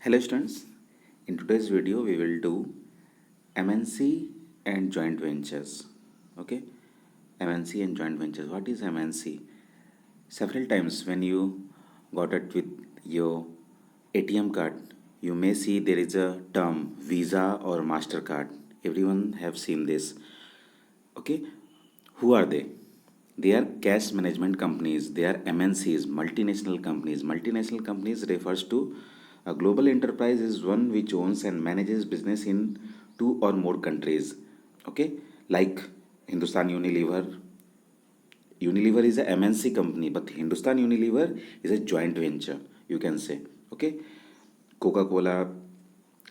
Hello students, in today's video we will do MNC and joint ventures. Okay, MNC and joint ventures. What is MNC? Several times when you got it with your ATM card, you may see there is a term Visa or MasterCard. Everyone have seen this. Okay, who are they? They are cash management companies. They are MNCs, multinational companies. Multinational companies refers to a global enterprise is one which owns and manages business in two or more countries. Okay, like Hindustan Unilever. Unilever is a MNC company, but Hindustan Unilever is a joint venture. You can say. Okay, Coca-Cola,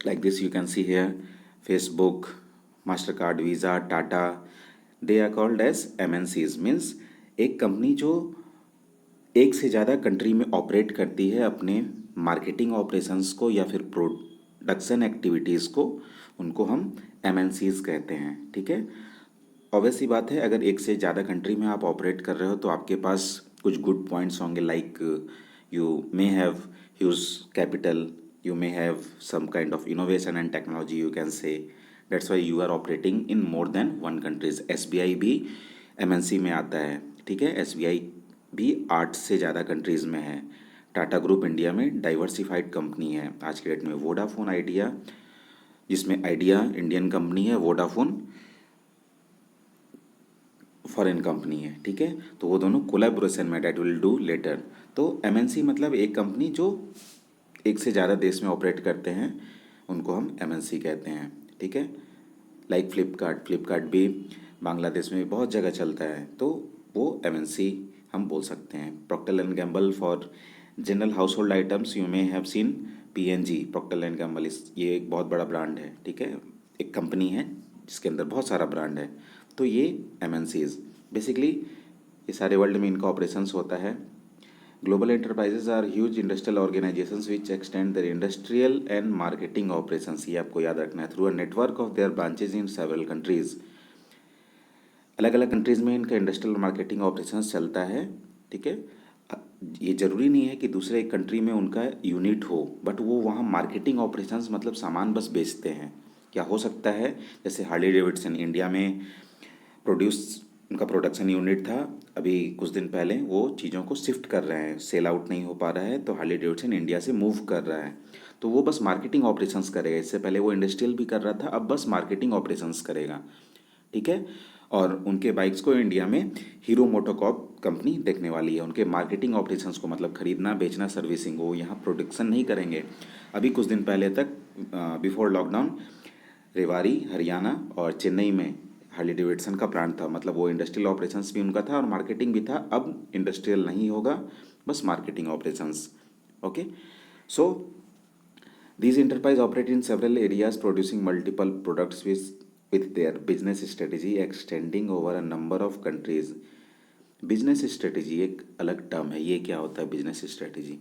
like this you can see here, Facebook, Mastercard, Visa, Tata, they are called as MNCs. Means एक company जो एक से ज़्यादा country में operate करती है अपने marketing operations को या फिर प्रोडक्शन एक्टिविटीज़ को, उनको हम MNCs कहते हैं. ठीक है, ऑब्वियस सी बात है, अगर एक से ज़्यादा कंट्री में आप ऑपरेट कर रहे हो तो आपके पास कुछ गुड पॉइंट्स होंगे, like you may have huge capital, you may have some kind of innovation and technology, you can say. That's why you are operating in more than one countries. SBI भी MNC में आता है. ठीक है, SBI भी 8 से ज़्यादा countries में है. टाटा ग्रुप इंडिया में डाइवर्सिफाइड कंपनी है आज के डेट में. वोडाफोन आइडिया, जिसमें आइडिया इंडियन कंपनी है, वोडाफोन फॉरेन कंपनी है. ठीक है, तो वो दोनों कोलैबोरेशन में, डेट विल डू लेटर. तो MNC मतलब एक कंपनी जो एक से ज़्यादा देश में ऑपरेट करते हैं, उनको हम MNC कहते हैं. ठीक है, लाइक फ्लिपकार्ट भी बांग्लादेश में बहुत जगह चलता है, तो वो MNC हम बोल सकते हैं. Procter and Gamble for general household items, you may have seen PNG. Procter and Gamble ये एक बहुत बड़ा ब्रांड है. ठीक है, एक कंपनी है जिसके अंदर बहुत सारा ब्रांड है. तो ये MNCs बेसिकली ये सारे वर्ल्ड में इनका ऑपरेशंस होता है. Global enterprises are huge industrial organizations which extend their industrial and marketing operations. ये आपको याद रखना है. Through a network of their branches in several countries. अलग अलग कंट्रीज़ में इनका इंडस्ट्रियल मार्केटिंग ऑपरेशंस चलता है. ठीक है, ये ज़रूरी नहीं है कि दूसरे एक कंट्री में उनका यूनिट हो, बट वो वहाँ मार्केटिंग ऑपरेशंस मतलब सामान बस बेचते हैं. क्या हो सकता है, जैसे हार्ली डेविडसन इंडिया में प्रोड्यूस, उनका प्रोडक्शन यूनिट था, अभी कुछ दिन पहले वो चीज़ों को शिफ्ट कर रहे हैं, सेल आउट नहीं हो पा रहा है, तो हार्ली डेविडसन इंडिया से मूव कर रहा है. तो वो बस मार्केटिंग ऑपरेशंस करेगा. इससे पहले वो इंडस्ट्रियल भी कर रहा था, अब बस मार्केटिंग ऑपरेशंस करेगा. ठीक है, और उनके बाइक्स को इंडिया में हीरो मोटोकॉर्प कंपनी देखने वाली है. उनके मार्केटिंग ऑपरेशंस को मतलब खरीदना, बेचना, सर्विसिंग, वो यहाँ प्रोडक्शन नहीं करेंगे. अभी कुछ दिन पहले तक बिफोर लॉकडाउन रेवाड़ी, हरियाणा और चेन्नई में हार्ली डेविडसन का प्लांट था, मतलब वो इंडस्ट्रियल ऑपरेशंस भी उनका था और मार्केटिंग भी था. अब इंडस्ट्रियल नहीं होगा, बस marketing operations. Okay, so these enterprise operate in several areas producing multiple products with their business strategy extending over a number of countries. Business strategy एक अलग टर्म है. ये क्या होता है बिजनेस स्ट्रेटजी?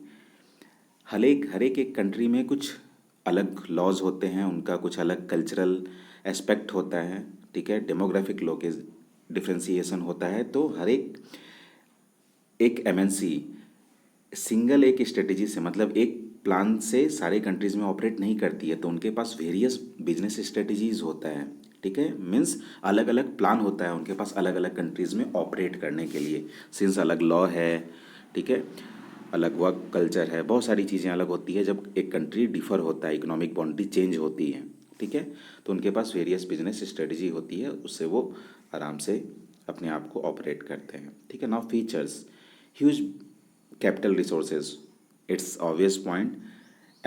हर एक कंट्री में कुछ अलग लॉज होते हैं, उनका कुछ अलग कल्चरल एस्पेक्ट होता है. ठीक है, डेमोग्राफिक लॉ के डिफ्रेंसिएशन होता है. तो हर एक MNC सिंगल एक स्ट्रेटजी से, मतलब एक प्लान से सारे कंट्रीज़ में ऑपरेट नहीं करती है, तो उनके पास वेरियस बिजनेस स्ट्रेटजीज होता है. ठीक है, मीन्स अलग अलग प्लान होता है उनके पास अलग अलग कंट्रीज़ में ऑपरेट करने के लिए. सिंस अलग लॉ है, ठीक है, अलग वर्क कल्चर है, बहुत सारी चीज़ें अलग होती है. जब एक कंट्री डिफर होता है, इकोनॉमिक बाउंड्री चेंज होती है, ठीक है, तो उनके पास वेरियस बिजनेस स्ट्रेटजी होती है, उससे वो आराम से अपने आप को ऑपरेट करते हैं. ठीक है, now features. Huge capital resources, it's obvious point.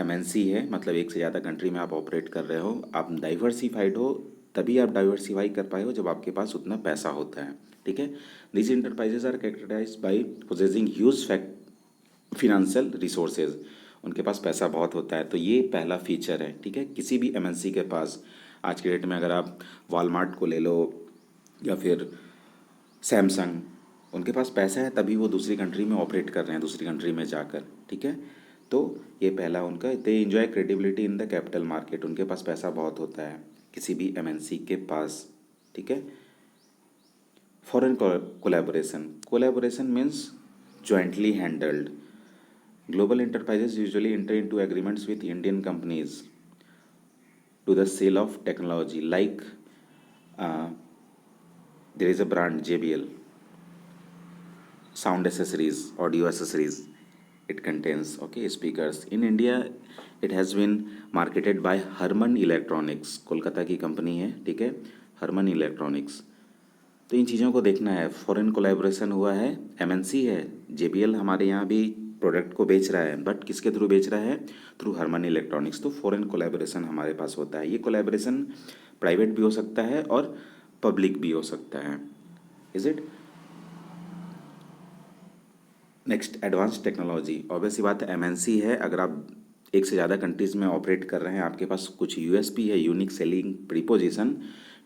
MNC है मतलब एक से ज़्यादा कंट्री में आप ऑपरेट कर रहे हो, आप डाइवर्सिफाइड हो, तभी आप डाइवर्सिफाई कर पाए हो जब आपके पास उतना पैसा होता है. ठीक है, this enterprises are characterise by possessing huge financial resources. उनके पास पैसा बहुत होता है, तो ये पहला फीचर है. ठीक है, किसी भी MNC के पास आज के डेट में अगर आप वॉलमार्ट को ले लो या फिर सैमसंग, उनके पास पैसा है तभी वो दूसरी कंट्री में ऑपरेट कर रहे हैं, दूसरी कंट्री में जाकर. ठीक है, तो ये पहला उनका, they enjoy credibility in the capital market. उनके पास पैसा बहुत होता है किसी भी MNC के पास. ठीक है, foreign collaboration means jointly handled. Global enterprises usually enter into agreements with Indian companies to the sale of technology. Like uh, there is a brand JBL, sound accessories, audio accessories. It contains okay speakers. In India, it has been marketed by Harman Electronics. Kolkata की company है, ठीक है, Harman electronics. तो इन चीज़ों को देखना है। Foreign collaboration हुआ है, एमएनसी है, जेबीएल हमारे यहाँ भी प्रोडक्ट को बेच रहा है, बट किसके थ्रू बेच रहा है? Through Harman electronics. तो फॉरेन कोलैबोरेशन हमारे पास होता है। ये कोलैबोरेशन प्राइवेट भी हो सकता है और पब्लिक भी हो सकता है। Is it? Next, advance technology. Obvious सी बात है, एमएनसी है। अगर आप एक से ज़्यादा कंट्रीज़ में ऑपरेट कर रहे हैं, आपके पास कुछ यूएसपी है, unique selling preposition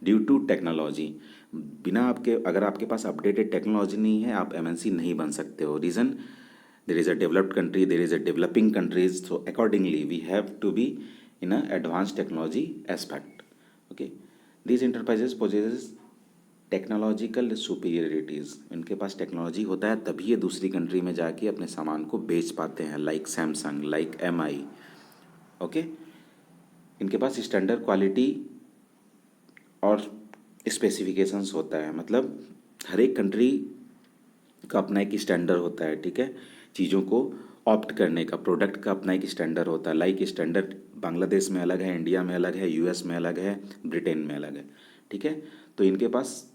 due to technology. बिना आपके, अगर आपके पास अपडेटेड टेक्नोलॉजी नहीं है, आप एमएनसी नहीं बन सकते हो। Reason, there is a developed country, there is a developing countries, so accordingly we have to be in a advance technology aspect. Okay, these enterprises possess technological superiorities. इनके पास technology होता है तभी ये दूसरी कंट्री में जाके अपने सामान को बेच पाते हैं। Like Samsung, like MI. Okay, इनके पास स्टैंडर्ड क्वालिटी और स्पेसिफिकेशंस होता है। मतलब हर एक कंट्री का अपना एक स्टैंडर्ड होता है, ठीक है। चीज़ों को ऑप्ट करने का, प्रोडक्ट का अपना एक स्टैंडर्ड होता है। लाइक स्टैंडर्ड बांग्लादेश में अलग है, इंडिया में अलग है, यूएस में अलग है, ब्रिटेन में अलग है, ठीक है। तो इनके पास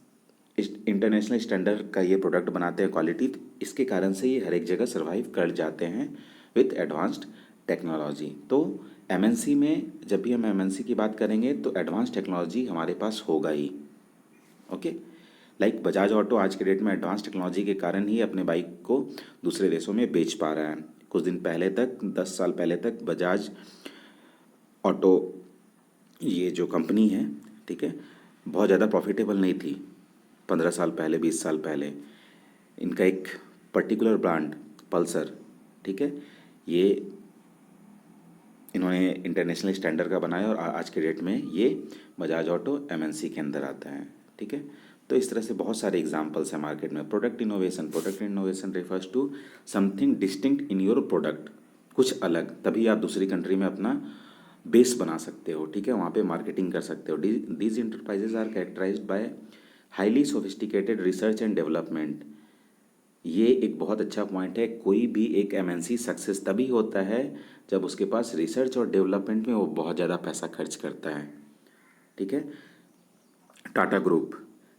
इंटरनेशनल स्टैंडर्ड का ये प्रोडक्ट बनाते हैं, क्वालिटी। इसके कारण से ये हर एक जगह सर्वाइव कर जाते हैं विथ एडवांस्ड टेक्नोलॉजी। तो एमएनसी में जब भी हम एमएनसी की बात करेंगे तो एडवांस टेक्नोलॉजी हमारे पास होगा ही। ओके, लाइक बजाज ऑटो आज के डेट में एडवांस टेक्नोलॉजी के कारण ही अपने बाइक को दूसरे देशों में बेच पा रहा है। कुछ दिन पहले तक, 10 साल पहले तक बजाज ऑटो ये जो कंपनी है, ठीक है, बहुत ज़्यादा प्रॉफिटेबल नहीं थी। 15 साल पहले, 20 साल पहले इनका एक पर्टिकुलर ब्रांड पल्सर, ठीक है, ये इन्होंने इंटरनेशनल स्टैंडर्ड का बनाया और आज के डेट में ये बजाज ऑटो एमएनसी के अंदर आता है, ठीक है। तो इस तरह से बहुत सारे एग्जांपल्स हैं मार्केट में। Product innovation refers to something distinct in your product, कुछ अलग, तभी आप दूसरी कंट्री में अपना बेस बना सकते हो, ठीक है, वहाँ पे मार्केटिंग कर सकते हो। These enterprises are characterised by highly sophisticated research and development. ये एक बहुत अच्छा पॉइंट है। कोई भी एक एमएनसी सक्सेस तभी होता है जब उसके पास रिसर्च और डेवलपमेंट में वो बहुत ज़्यादा पैसा खर्च करता है, ठीक है। Tata group,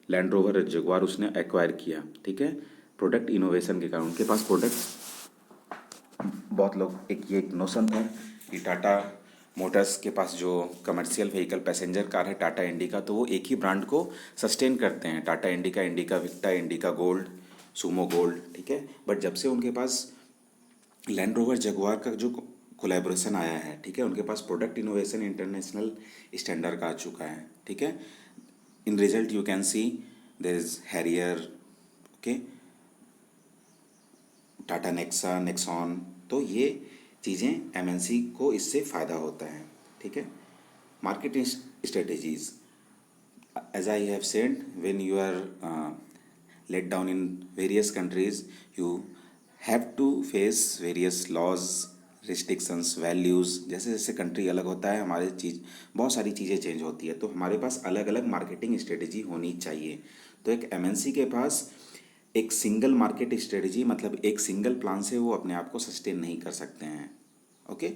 land rover Jaguar उसने एक्वायर किया, ठीक है, प्रोडक्ट इनोवेशन के कारण। उनके पास प्रोडक्ट, बहुत लोग एक नोशन था कि टाटा मोटर्स के पास जो कमर्शियल व्हीकल पैसेंजर कार है टाटा इंडिका, तो वो एक ही ब्रांड को सस्टेन करते हैं, Tata Indica, Indica Vista, Indica Gold, Sumo Gold, ठीक है। बट जब से उनके पास लैंड रोवर जगुआर का जो कोलैबोरेशन आया है, ठीक है, उनके पास प्रोडक्ट इनोवेशन इंटरनेशनल स्टैंडर्ड का आ चुका है, ठीक है। In result you can see there is Harrier, okay, Tata Nexa, Nexon. तो ये चीज़ें एमएनसी को इससे फ़ायदा होता है, ठीक है। Marketing strategies, as I have said, when you are let down in various countries, you have to face various laws, restrictions, values। जैसे जैसे कंट्री अलग होता है, हमारे चीज़ बहुत सारी चीज़ें चेंज होती है, तो हमारे पास अलग अलग मार्केटिंग स्ट्रेटेजी होनी चाहिए। तो एक एमएनसी के पास एक सिंगल मार्केट स्ट्रेटेजी, मतलब एक सिंगल प्लान से वो अपने आप को सस्टेन नहीं कर सकते हैं, ओके।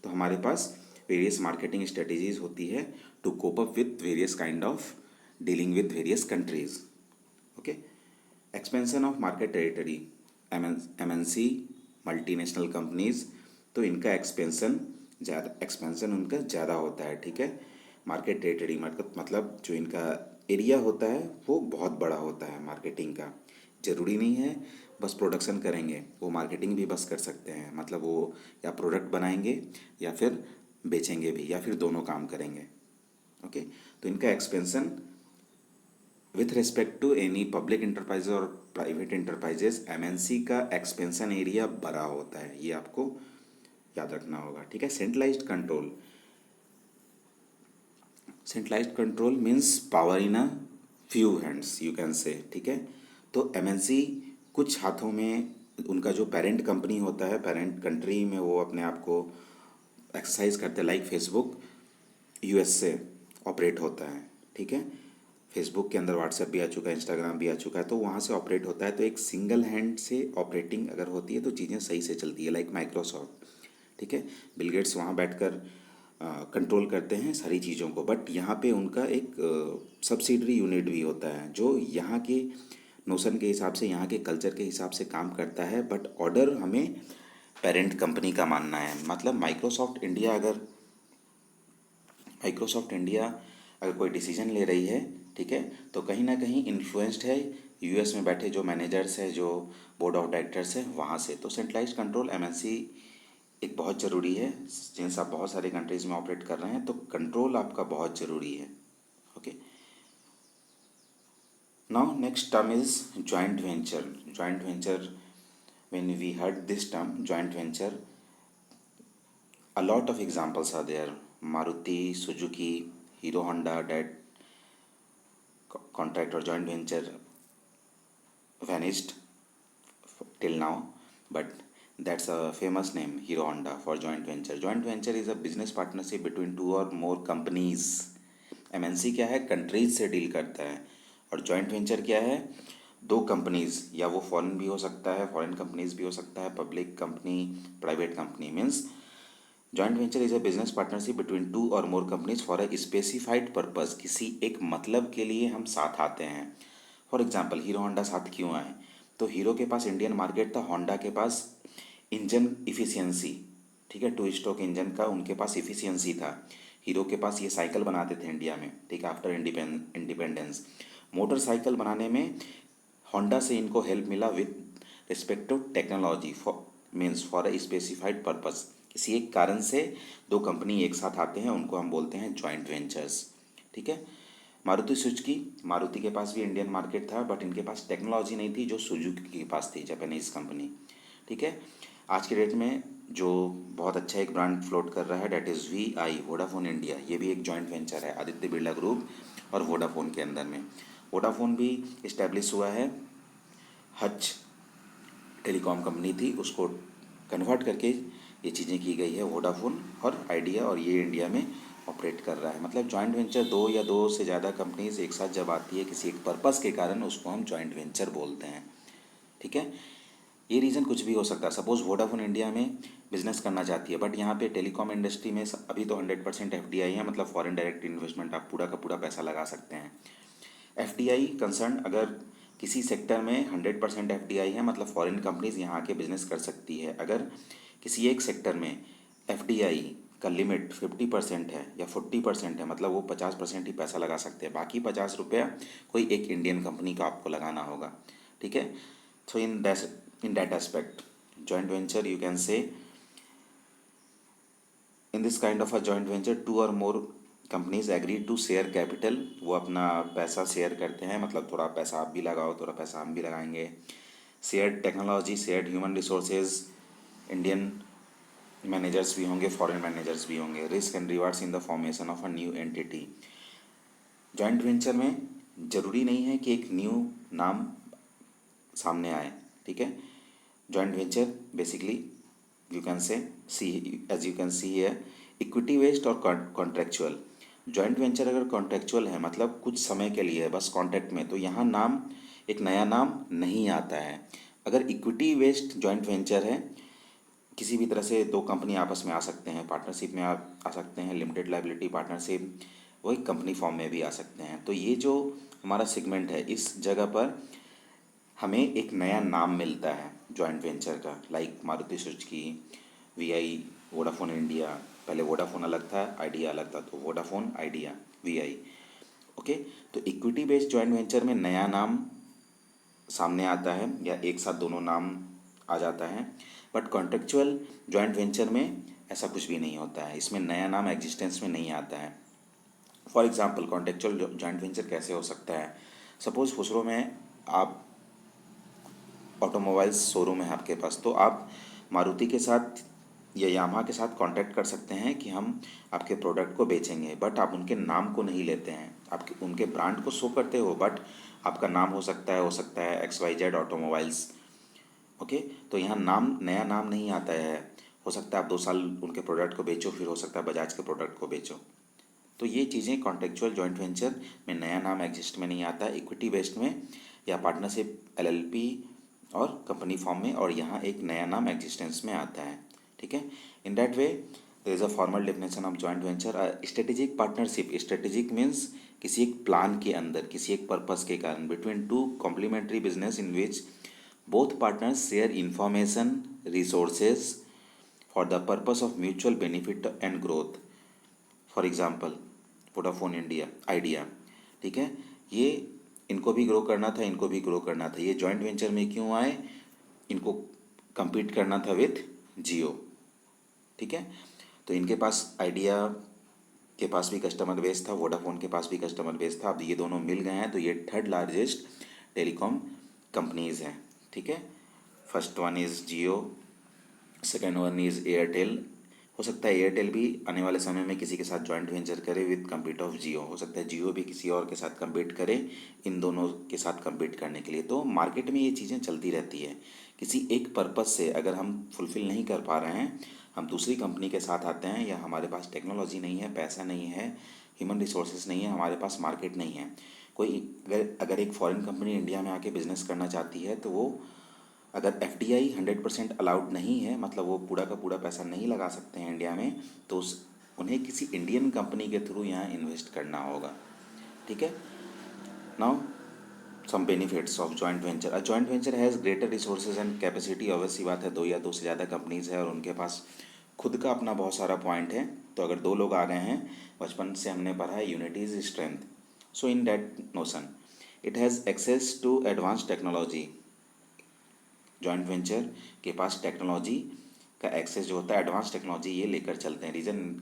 तो हमारे पास वेरियस मार्केटिंग स्ट्रेटेजीज होती है to cope up with various kind of dealing with various countries, okay. Expansion of market territory, MNC multinational companies, तो इनका एक्सपेंशन उनका ज़्यादा होता है, ठीक है। मार्केट टेरिटरी मतलब जो इनका एरिया होता है वो बहुत बड़ा होता है मार्केटिंग का। ज़रूरी नहीं है बस प्रोडक्शन करेंगे, वो मार्केटिंग भी बस कर सकते हैं। मतलब वो या प्रोडक्ट बनाएंगे या फिर बेचेंगे भी, या फिर दोनों काम करेंगे, ओके। तो इनका expansion with respect to any public enterprises और प्राइवेट इंटरप्राइजेज, एमएनसी का एक्सपेंशन एरिया बड़ा होता है, ये आपको याद रखना होगा, ठीक है। Centralised control means power in a few hands, you can से, ठीक है। तो एमएनसी कुछ हाथों में उनका जो पेरेंट कंपनी होता है, पेरेंट कंट्री में वो अपने आप को एक्सरसाइज करते हैं। लाइक फेसबुक यूएस से ऑपरेट होता है, ठीक है। फेसबुक के अंदर व्हाट्सएप भी आ चुका है, इंस्टाग्राम भी आ चुका है, तो वहाँ से ऑपरेट होता है। तो एक सिंगल हैंड से ऑपरेटिंग अगर होती है तो चीज़ें सही से चलती है। लाइक माइक्रोसॉफ्ट, ठीक है, बिल गेट्स वहाँ बैठकर कंट्रोल करते हैं सारी चीज़ों को, बट यहाँ पे उनका एक सब्सिडरी यूनिट भी होता है जो यहाँ के नोशन के हिसाब से, यहाँ के कल्चर के हिसाब से काम करता है, बट ऑर्डर हमें पेरेंट कंपनी का मानना है। मतलब माइक्रोसॉफ्ट इंडिया अगर कोई डिसीजन ले रही है, ठीक है, तो कहीं ना कहीं इन्फ्लुएंस्ड है यूएस में बैठे जो मैनेजर्स हैं, जो बोर्ड ऑफ डायरेक्टर्स हैं वहाँ से। तो सेंट्रलाइज कंट्रोल एमएनसी एक बहुत ज़रूरी है। जिनसे आप बहुत सारे कंट्रीज़ में ऑपरेट कर रहे हैं तो कंट्रोल आपका बहुत ज़रूरी है। Okay, now next term is joint venture. Joint venture, when we heard this term joint venture, a lot of examples are there. Maruti Suzuki, Hero Honda, that contract or joint venture vanished till now, but that's a famous name, Hero Honda, for joint venture. Joint venture is a business partnership between two or more companies. MNC क्या है, countries से deal करता है, और joint venture क्या है, दो companies, या वो फॉरेन भी हो सकता है, फॉरेन कंपनीज भी हो सकता है, public company, private company. Means joint venture is a business partnership between two or more companies for a specified purpose. किसी एक मतलब के लिए हम साथ आते हैं। फॉर एग्जाम्पल हीरो होंडा साथ क्यों आए, तो हीरो के पास इंडियन मार्केट था, होंडा के पास इंजन इफिशियंसी, ठीक है, टू स्ट्रोक इंजन का उनके पास इफिशियंसी था। हीरो के पास ये साइकिल बनाते थे इंडिया में, ठीक है, आफ्टर इंडिपेंडेंस। मोटरसाइकिल बनाने में होंडा से इनको हेल्प मिला with respect to technology, for means for a specified purpose. किसी एक कारण से दो कंपनी एक साथ आते हैं, उनको हम बोलते हैं जॉइंट वेंचर्स, ठीक है। मारुति सुजुकी, मारुति के पास भी इंडियन मार्केट था, बट इनके पास टेक्नोलॉजी नहीं थी जो सुजुकी के पास थी, जापानीज कंपनी, ठीक है। आज के डेट में जो बहुत अच्छा एक ब्रांड फ्लोट कर रहा है, that is VI, Vodafone India. ये भी एक जॉइंट वेंचर है आदित्य बिरला ग्रुप और वोडाफोन के अंदर में। वोडाफोन भी इस्टेब्लिश हुआ है, हच टेलीकॉम कंपनी थी, उसको कन्वर्ट करके ये चीज़ें की गई है वोडाफोन और आइडिया, और ये इंडिया में ऑपरेट कर रहा है। मतलब जॉइंट वेंचर दो या दो से ज़्यादा कंपनीज एक साथ जब आती है किसी एक पर्पस के कारण, उसको हम जॉइंट वेंचर बोलते हैं, ठीक है। ये रीज़न कुछ भी हो सकता है। सपोज वोडाफोन इंडिया में बिजनेस करना चाहती है, बट यहाँ पे टेलीकॉम इंडस्ट्री में अभी तो 100% FDI है, मतलब फॉरेन डायरेक्ट इन्वेस्टमेंट, आप पूरा का पूरा पैसा लगा सकते हैं। FDI कंसर्न, अगर किसी सेक्टर में 100% FDI है, मतलब फॉरेन कंपनीज यहाँ आके बिजनेस कर सकती है। अगर किसी एक सेक्टर में FDI का लिमिट 50% है या 40% है, मतलब वो 50% ही पैसा लगा सकते हैं, बाकी 50 रुपया कोई एक इंडियन कंपनी का आपको लगाना होगा, ठीक है। सो in that aspect, joint venture, you can say, in this kind of a joint venture two or more companies agree to share capital. वो अपना पैसा शेयर करते हैं, मतलब थोड़ा पैसा आप भी लगाओ, थोड़ा पैसा हम भी लगाएंगे। Share technology, share human resources, Indian managers भी होंगे, फॉरेन मैनेजर्स भी होंगे। Risk and rewards in the formation of a new entity. Joint venture में ज़रूरी नहीं है कि एक न्यू नाम सामने आए, ठीक है। Joint venture basically you can say see, as you can see here, equity based और कॉन्ट्रेक्चुअल। जॉइंट वेंचर अगर कॉन्ट्रेक्चुअल है, मतलब कुछ समय के लिए है बस कॉन्ट्रैक्ट में, तो यहाँ नाम, एक नया नाम नहीं आता है। अगर इक्विटी बेस्ड जॉइंट वेंचर है, किसी भी तरह से दो कंपनी आपस में आ सकते हैं, पार्टनरशिप में आ सकते हैं, लिमिटेड लाइबिलिटी पार्टनरशिप, वो एक कंपनी फॉर्म में भी आ सकते हैं। तो ये जो हमारा सेगमेंट है, इस जगह पर हमें एक नया नाम मिलता है जॉइंट वेंचर का। Like Maruti Suzuki, VI, Vodafone India, पहले वोडाफोन अलग था, आइडिया अलग था, तो वोडाफोन, आइडिया, VI, ओके। तो इक्विटी बेस्ड जॉइंट वेंचर में नया नाम सामने आता है या एक साथ दोनों नाम आ जाता है, बट कॉन्ट्रेक्चुअल जॉइंट वेंचर में ऐसा कुछ भी नहीं होता है, इसमें नया नाम एग्जिस्टेंस में नहीं आता है। For example contractual joint venture कैसे हो सकता है। सपोज खुसरो में आप ऑटोमोबाइल्स शोरूम है आपके पास, तो आप मारुति के साथ या यामाहा के साथ कांटेक्ट कर सकते हैं कि हम आपके प्रोडक्ट को बेचेंगे, बट आप उनके नाम को नहीं लेते हैं। आपके उनके ब्रांड को शो करते हो, बट आपका नाम हो सकता है XYZ ऑटोमोबाइल्स, ओके, तो यहाँ नाम, नया नाम नहीं आता है। हो सकता है आप 2 साल उनके प्रोडक्ट को बेचो, फिर हो सकता है बजाज के प्रोडक्ट को बेचो। तो ये चीज़ें कॉन्टेक्चुअल जॉइंट वेंचर में नया नाम एग्जिस्ट में नहीं आता, इक्विटी बेस्ड में या पार्टनरशिप एलएलपी और कंपनी फॉर्म में, और यहाँ एक नया नाम एग्जिस्टेंस में आता है। ठीक है, in that way there is a formal definition of joint venture. Strategic partnership, strategic means किसी एक प्लान के अंदर, किसी एक पर्पस के कारण, between two complementary business in which both partners share information resources for the purpose of mutual benefit and growth. For example Vodafone India Idea, ठीक है, ये इनको भी ग्रो करना था, इनको भी ग्रो करना था। ये जॉइंट वेंचर में क्यों आए? इनको compete करना था विथ जियो। ठीक है, तो इनके पास आइडिया के पास भी कस्टमर बेस था, वोडाफोन के पास भी कस्टमर बेस था। अब ये दोनों मिल गए हैं तो ये थर्ड लार्जेस्ट टेलीकॉम कंपनीज हैं। ठीक है, first one is Jio, second one is Airtel. हो सकता है एयरटेल भी आने वाले समय में किसी के साथ जॉइंट वेंचर करे विद कम्पीट ऑफ जियो। हो सकता है जियो भी किसी और के साथ कम्पीट करे इन दोनों के साथ कम्पीट करने के लिए। तो मार्केट में ये चीज़ें चलती रहती है। किसी एक पर्पस से अगर हम फुलफ़िल नहीं कर पा रहे हैं, हम दूसरी कंपनी के साथ आते हैं, या हमारे पास टेक्नोलॉजी नहीं है, पैसा नहीं है, ह्यूमन रिसोर्सेज नहीं है, हमारे पास मार्केट नहीं है। कोई अगर एक फॉरेन कंपनी इंडिया में आके बिजनेस करना चाहती है तो वो, अगर एफडीआई 100% अलाउड नहीं है, मतलब वो पूरा का पूरा पैसा नहीं लगा सकते हैं इंडिया में, तो उन्हें किसी इंडियन कंपनी के थ्रू यहाँ इन्वेस्ट करना होगा। ठीक है, now some benefits of joint venture. A joint venture has greater resources and capacity. Obvious सी बात है, दो या दो से ज़्यादा कंपनीज है और उनके पास खुद का अपना बहुत सारा पॉइंट है। तो अगर दो लोग आ गए हैं, बचपन से हमने पढ़ा है unity is strength. So in that notion it has access to advance technology. Joint venture के पास टेक्नोलॉजी का एक्सेस जो होता है, एडवांस टेक्नोलॉजी ये लेकर चलते हैं। रीज़न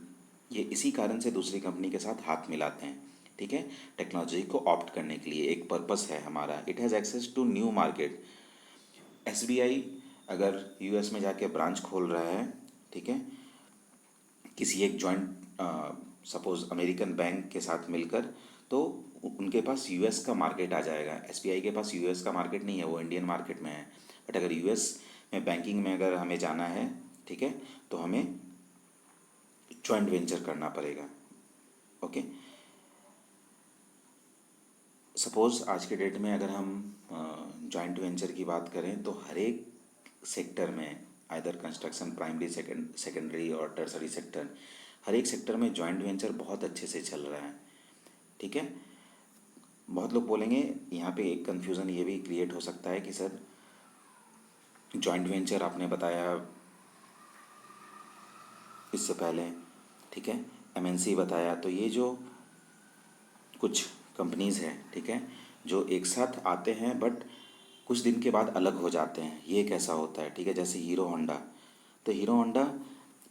ये इसी कारण से दूसरी कंपनी के साथ हाथ मिलाते हैं। ठीक है, टेक्नोलॉजी को ऑप्ट करने के लिए एक पर्पस है हमारा। It has access to new market. SBI अगर यूएस में जाके ब्रांच खोल रहा है, ठीक है, किसी एक जॉइंट सपोज अमेरिकन बैंक के साथ मिलकर, तो उनके पास यूएस का मार्केट आ जाएगा। एसबीआई के पास यूएस का मार्केट नहीं है, वो इंडियन मार्केट में है। बट अगर यूएस में बैंकिंग में अगर हमें जाना है, ठीक है, तो हमें जॉइंट वेंचर करना पड़ेगा। ओके, सपोज आज के डेट में अगर हम जॉइंट वेंचर की बात करें तो हर एक सेक्टर में, आइदर कंस्ट्रक्शन, प्राइमरी, सेकेंडरी और टर्सरी सेक्टर, हर एक सेक्टर में जॉइंट वेंचर बहुत अच्छे से चल रहा है। ठीक है, बहुत लोग बोलेंगे, यहाँ पे एक कन्फ्यूज़न ये भी क्रिएट हो सकता है कि सर जॉइंट वेंचर आपने बताया इससे पहले, ठीक है, एमएनसी बताया, तो ये जो कुछ कंपनीज़ हैं, ठीक है, जो एक साथ आते हैं बट कुछ दिन के बाद अलग हो जाते हैं, ये कैसा होता है? ठीक है, जैसे हीरो होंडा, तो हीरो होंडा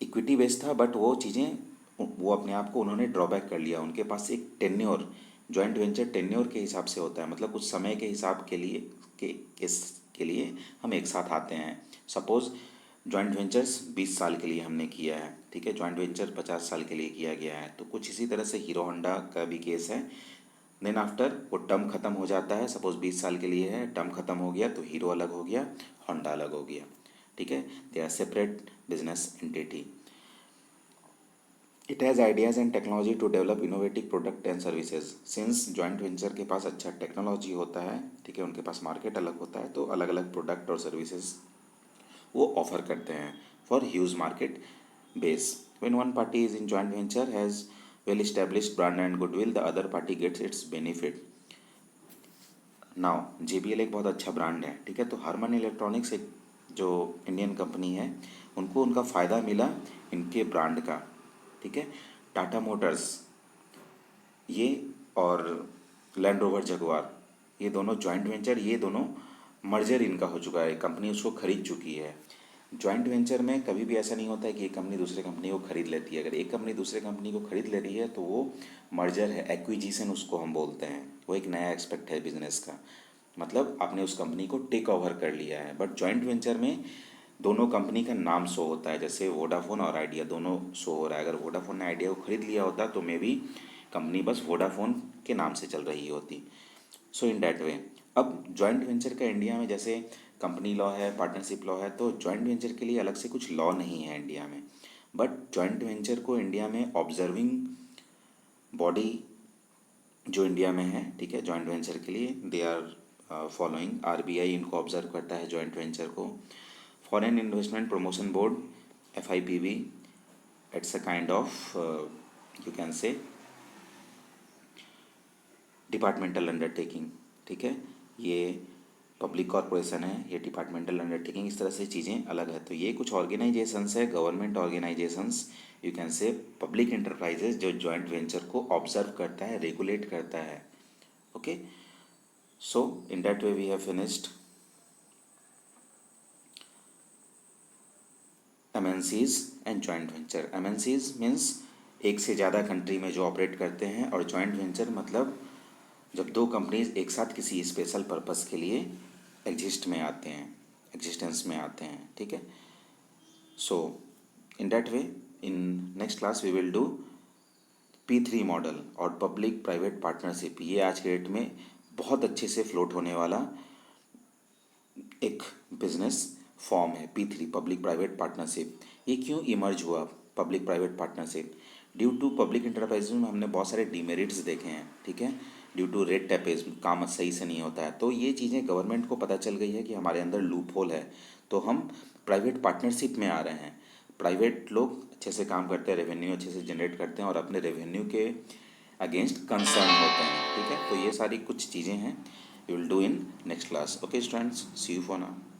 इक्विटी बेस्ड था, बट वो चीज़ें, वो अपने आप को उन्होंने ड्रॉबैक कर लिया। उनके पास एक टेन्योर, जॉइंट वेंचर टेन्योर के हिसाब से होता है, मतलब कुछ समय के हिसाब के लिए के लिए हम एक साथ आते हैं। सपोज़ जॉइंट वेंचर्स 20 साल के लिए हमने किया है, ठीक है, जॉइंट वेंचर 50 साल के लिए किया गया है, तो कुछ इसी तरह से हीरो होंडा का भी केस है। देन आफ्टर वो टर्म ख़त्म हो जाता है, सपोज 20 साल के लिए है, टर्म ख़त्म हो गया तो हीरो अलग हो गया, होंडा अलग हो गया। ठीक है, they are separate business entity. It has ideas and technology to develop innovative product and services. Since joint venture के पास अच्छा टेक्नोलॉजी होता है, ठीक है, उनके पास मार्केट अलग होता है, तो अलग अलग प्रोडक्ट और सर्विसेज वो ऑफर करते हैं for huge market base. When one party is in joint venture has well established brand and goodwill, the other party gets its benefit. Now JBL एक बहुत अच्छा ब्रांड है, ठीक है, तो हारमन इलेक्ट्रॉनिक्स एक जो इंडियन कंपनी है, उनको उनका फ़ायदा मिला इनके ब्रांड का। ठीक है, टाटा मोटर्स ये और लैंड रोवर जगुआर, ये दोनों जॉइंट वेंचर, ये दोनों मर्जर इनका हो चुका है, कंपनी उसको खरीद चुकी है। जॉइंट वेंचर में कभी भी ऐसा नहीं होता है कि एक कंपनी दूसरे कंपनी को खरीद लेती है। अगर एक कंपनी दूसरे कंपनी को खरीद ले रही है तो वो मर्जर है, एक्विजिशन उसको हम बोलते हैं। वो एक नया एस्पेक्ट है बिजनेस का, मतलब आपने उस कंपनी को टेक ओवर कर लिया है। बट जॉइंट वेंचर में दोनों कंपनी का नाम शो होता है, जैसे वोडाफोन और आइडिया दोनों शो हो रहा है। अगर वोडाफोन ने आइडिया को खरीद लिया होता तो मे बी कंपनी बस वोडाफोन के नाम से चल रही होती। सो इन डैट वे अब जॉइंट वेंचर का इंडिया में जैसे कंपनी लॉ है, पार्टनरशिप लॉ है, तो जॉइंट वेंचर के लिए अलग से कुछ लॉ नहीं है इंडिया में। बट जॉइंट वेंचर को इंडिया में ऑब्जर्विंग बॉडी जो इंडिया में है, ठीक है, जॉइंट वेंचर के लिए दे आर फॉलोइंग, आरबीआई इनको ऑब्जर्व करता है जॉइंट वेंचर को। Foreign investment promotion board, FIPB, it's a kind of you can से डिपार्टमेंटल अंडरटेकिंग, ठीक है, ये पब्लिक कॉरपोरेशन है, ये डिपार्टमेंटल अंडरटेकिंग, इस तरह से चीज़ें अलग है। तो ये कुछ ऑर्गेनाइजेशंस है, government organisations, you can say public enterprises, जो जॉइंट वेंचर को ऑब्जर्व करता है, रेगुलेट करता है। Okay, so in that way we have finished MNCs and joint venture. MNCs means एक से ज़्यादा कंट्री में जो ऑपरेट करते हैं, और जॉइंट वेंचर मतलब जब दो कंपनीज एक साथ किसी स्पेशल पर्पस के लिए एग्जिस्टेंस में आते हैं, ठीक है। So in that way, in next class we will do P3 model और पब्लिक प्राइवेट पार्टनरशिप। ये आज के डेट में बहुत अच्छे से फ्लोट होने वाला एक बिजनेस फॉर्म है, P3 पब्लिक प्राइवेट पार्टनरशिप। ये क्यों इमर्ज हुआ public private partnership? Due to public enterprises में हमने बहुत सारे डिमेरिट्स देखे हैं, ठीक है, ड्यू टू रेड टेपेज, काम सही से नहीं होता है। तो ये चीज़ें गवर्नमेंट को पता चल गई है कि हमारे अंदर लूप होल है, तो हम प्राइवेट पार्टनरशिप में आ रहे हैं। प्राइवेट लोग अच्छे से काम करते हैं, रेवेन्यू अच्छे से जनरेट करते हैं और अपने रेवेन्यू के अगेंस्ट कंसर्न होते हैं, ठीक है। तो ये सारी कुछ चीज़ें हैं, you will do in next class. Okay students, see you for now.